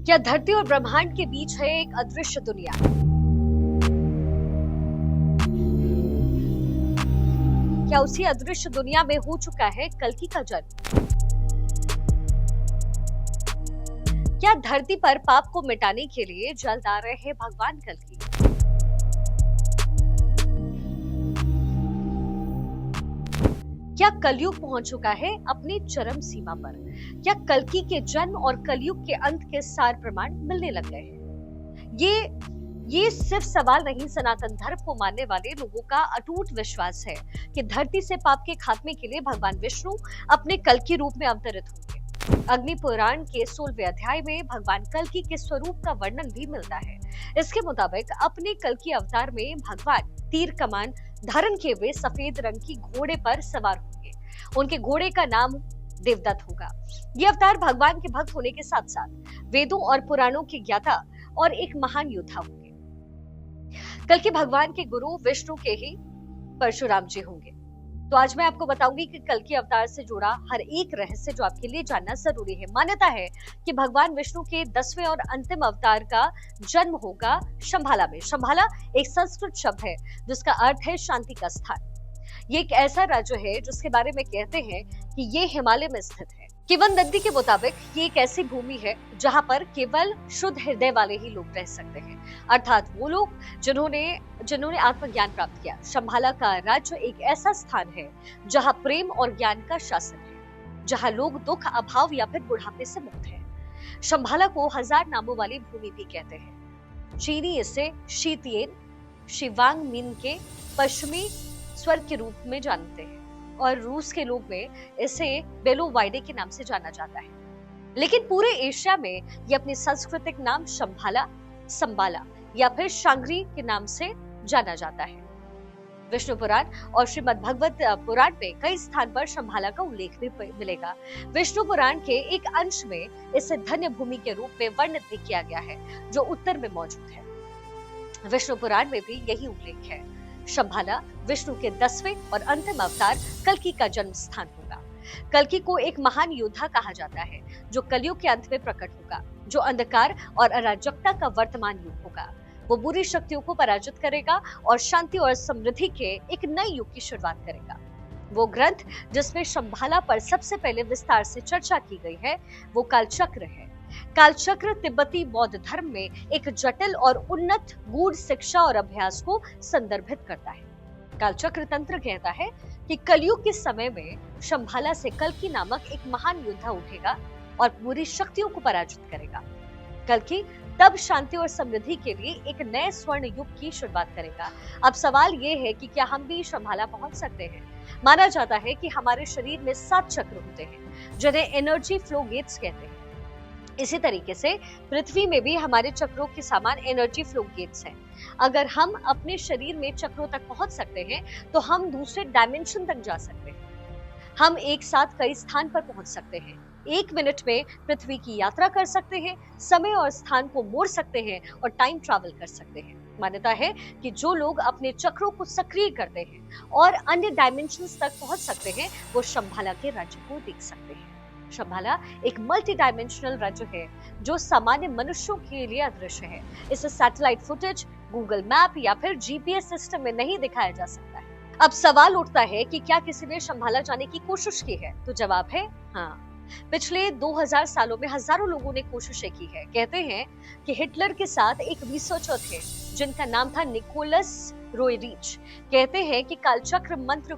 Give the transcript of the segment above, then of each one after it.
क्या धरती और ब्रह्मांड के बीच है एक अदृश्य दुनिया? क्या उसी अदृश्य दुनिया में हो चुका है कल्कि का जन्म? क्या धरती पर पाप को मिटाने के लिए जल्द आ रहे हैं भगवान कल्कि? क्या कलयुग पहुंच चुका है अपनी चरम सीमा पर? क्या कल्कि के जन्म और कलयुग के अंत के सार प्रमाण मिलने लग गए हैं? ये सिर्फ सवाल नहीं, सनातन धर्म को मानने वाले लोगों का अटूट विश्वास है कि धरती से पाप के खात्मे के लिए भगवान विष्णु अपने कल्कि रूप में अवतरित होंगे। अग्नि पुराण के 16वें अध्याय में भगवान कल्कि के स्वरूप का वर्णन भी मिलता है। इसके मुताबिक अपने कल्कि अवतार में भगवान तीर कमान धारण किए हुए सफेद रंग की घोड़े पर सवार होंगे। उनके घोड़े का नाम देवदत्त होगा। ये अवतार भगवान के भक्त होने के साथ साथ वेदों और पुराणों के ज्ञाता और एक महान योद्धा होंगे। कल्कि भगवान के गुरु विष्णु के ही परशुराम जी होंगे। तो आज मैं आपको बताऊंगी कि कल्कि अवतार से जुड़ा हर एक रहस्य जो आपके लिए जानना जरूरी है। मान्यता है कि भगवान विष्णु के 10वें और अंतिम अवतार का जन्म होगा शंभाला में। शंभाला एक संस्कृत शब्द है जिसका अर्थ है शांति का स्थान। ये एक ऐसा राज्य है जिसके बारे में कहते हैं कि ये हिमालय में स्थित है। किंवदंती के मुताबिक ये एक ऐसी भूमि है जहां पर केवल शुद्ध हृदय वाले ही लोग रह सकते हैं, अर्थात वो लोग जिन्होंने आत्मज्ञान प्राप्त किया। शंभाला का राज्य एक ऐसा स्थान है जहां प्रेम और ज्ञान का शासन है, जहां लोग दुख, अभाव या फिर बुढ़ापे से मुक्त हैं। शंभाला को 1000 नामों वाली भूमि भी कहते हैं। चीनी इसे शीतियेन शिवांग मिन के पश्चिमी स्वर्ग के रूप में जानते हैं और रूस के लोग में इसे बेलोवाइडे के नाम से जाना जाता है। लेकिन पूरे एशिया में ये अपने सांस्कृतिक नाम शंभाला, संबाला या फिर शांग्री के नाम से जाना जाता है। विष्णु पुराण और श्रीमद् भगवत पुराण में कई स्थान पर शंभाला का उल्लेख भी मिलेगा। विष्णु पुराण के एक अंश में इसे धन्य भूमि के रूप में वर्णित भी किया गया है जो उत्तर में मौजूद है। विष्णु पुराण में भी यही उल्लेख है। शंभाला विष्णु के 10वें और अंतिम अवतार कल्कि का जन्म स्थान होगा। कल्कि को एक महान योद्धा कहा जाता है जो कलयुग के अंत में प्रकट होगा, जो अंधकार और अराजकता का वर्तमान युग होगा। वो बुरी शक्तियों को पराजित करेगा और शांति और समृद्धि के एक नए युग की शुरुआत करेगा। वो ग्रंथ जिसमें शंभाला पर सबसे पहले विस्तार से चर्चा की गई है वो कालचक्र है। कालचक्र तिब्बती बौद्ध धर्म में एक जटिल और उन्नत गूढ़ शिक्षा और अभ्यास को संदर्भित करता है। कालचक्र तंत्र कहता है कि कलयुग के समय में शंभाला से कल्कि नामक एक महान योद्धा उठेगा और पूरी शक्तियों को पराजित करेगा। कल्कि तब शांति और समृद्धि के लिए एक नए स्वर्ण युग की शुरुआत करेगा। अब सवाल ये है कि क्या हम भी शंभाला पहुंच सकते हैं? माना जाता है कि हमारे शरीर में 7 चक्र होते हैं जिन्हें एनर्जी फ्लो गेट्स कहते हैं। इसी तरीके से पृथ्वी में भी हमारे चक्रों के समान एनर्जी फ्लो गेट्स हैं। अगर हम अपने शरीर में चक्रों तक पहुंच सकते हैं तो हम दूसरे डायमेंशन तक जा सकते हैं। हम एक साथ कई स्थान पर पहुंच सकते हैं। 1 मिनट में पृथ्वी की यात्रा कर सकते हैं, समय और स्थान को मोड़ सकते हैं और टाइम ट्रैवल कर सकते हैं। मान्यता है कि जो लोग अपने चक्रों को सक्रिय करते हैं और अन्य डायमेंशंस तक पहुंच सकते हैं वो शंभाला के राज्य को देख सकते हैं। शंभाला एक मल्टी डायमेंशनल राज्य है जो सामान्य मनुष्यों के लिए अदृश्य है। इसे सैटेलाइट फुटेज, गूगल मैप या फिर जीपीएस सिस्टम में नहीं दिखाया जा सकता है। अब सवाल उठता है कि क्या किसी ने शंभाला जाने की कोशिश की है? तो जवाब है हाँ। पिछले 2000 सालों में हजारों लोगों ने कोशिशें की है। कहते हैं कि हिटलर के साथ एक रिसर्चर थे जिनका नाम था निकोलस रॉय रीच। कहते हैं कि कालचक्र मंत्र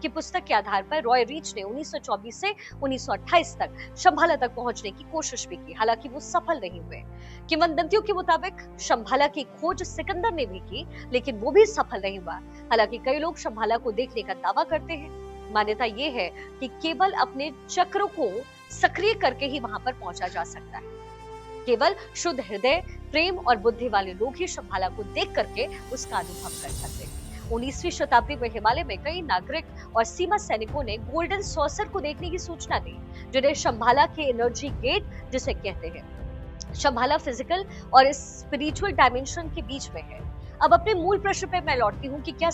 की पुस्तक के आधार पर रॉय रीच ने 1924 से 1928 तक शंभाला तक पहुंचने की कोशिश भी की, हालांकि वो सफल नहीं हुए। किंवदंतियों के मुताबिक शंभाला की खोज सिकंदर ने भी की, लेकिन वो भी सफल नहीं हुआ। हालांकि कई लोग शंभाला को देखने का दावा करते हैं। मान्यता ये है कि केवल अपने चक्रों को सक्रिय करके ही वहां पर पहुंचा जा सकता है। केवल शुद्ध हृदय, प्रेम और बुद्धि वाले लोग ही शंभाला को देख करके उसका अनुभव कर सकते हैं। 19वीं शताब्दी में हिमालय में कई नागरिक और सीमा सैनिकों ने गोल्डन सॉसर को देखने की सूचना दी, जिन्हें शंभाला के एनर्जी गेट जिसे कहते हैं। शंभाला फिजिकल और स्पिरिचुअल डायमेंशन के बीच में है। अब अपने मूल प्रश्न पे मैं लौटती हूँ कि क्या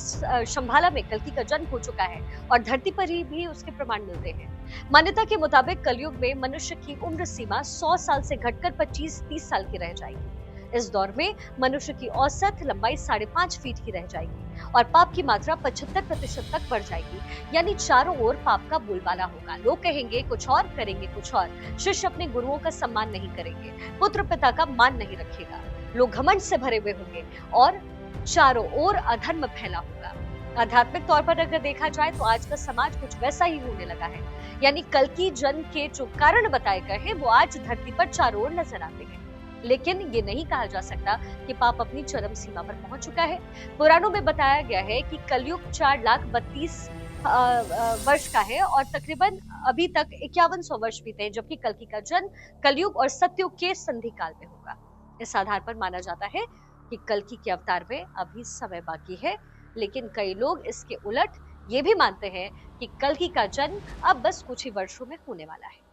शंभाला में कल्कि का जन्म हो चुका है और धरती पर ही भी उसके प्रमाण मिलते हैं। मान्यता के मुताबिक कलयुग में मनुष्य की उम्र सीमा 100 साल से घटकर 25-30 साल की रह जाएगी। इस दौर में मनुष्य की औसत लंबाई 5.5 फीट की रह जाएगी और पाप की मात्रा 75% तक बढ़ जाएगी। यानी चारों ओर पाप का बोलबाला होगा। लोग कहेंगे कुछ और, करेंगे कुछ और। शिष्य अपने गुरुओं का सम्मान नहीं करेंगे, पुत्र पिता का मान नहीं रखेगा। लोग घमंड से भरे हुए होंगे और चारों ओर अधर्म फैला होगा। आध्यात्मिक तौर पर अगर देखा जाए तो आज का समाज कुछ वैसा ही होने लगा है। यानी कल्कि जन्म के जो कारण बताए गए हैं वो आज धरती पर चारों ओर नजर आते हैं। लेकिन ये नहीं कहा जा सकता कि पाप अपनी चरम सीमा पर पहुंच चुका है। पुराणों में बताया गया है कि कलयुग 4,32,000 वर्ष का है और तकरीबन अभी तक 5100 वर्ष बीते हैं, जबकि कल्कि का जन्म कलयुग और सतयुग के संधि काल में होगा। इस आधार पर माना जाता है कि कल्कि के अवतार में अभी समय बाकी है, लेकिन कई लोग इसके उलट ये भी मानते हैं कि कल्कि का जन्म अब बस कुछ ही वर्षों में होने वाला है।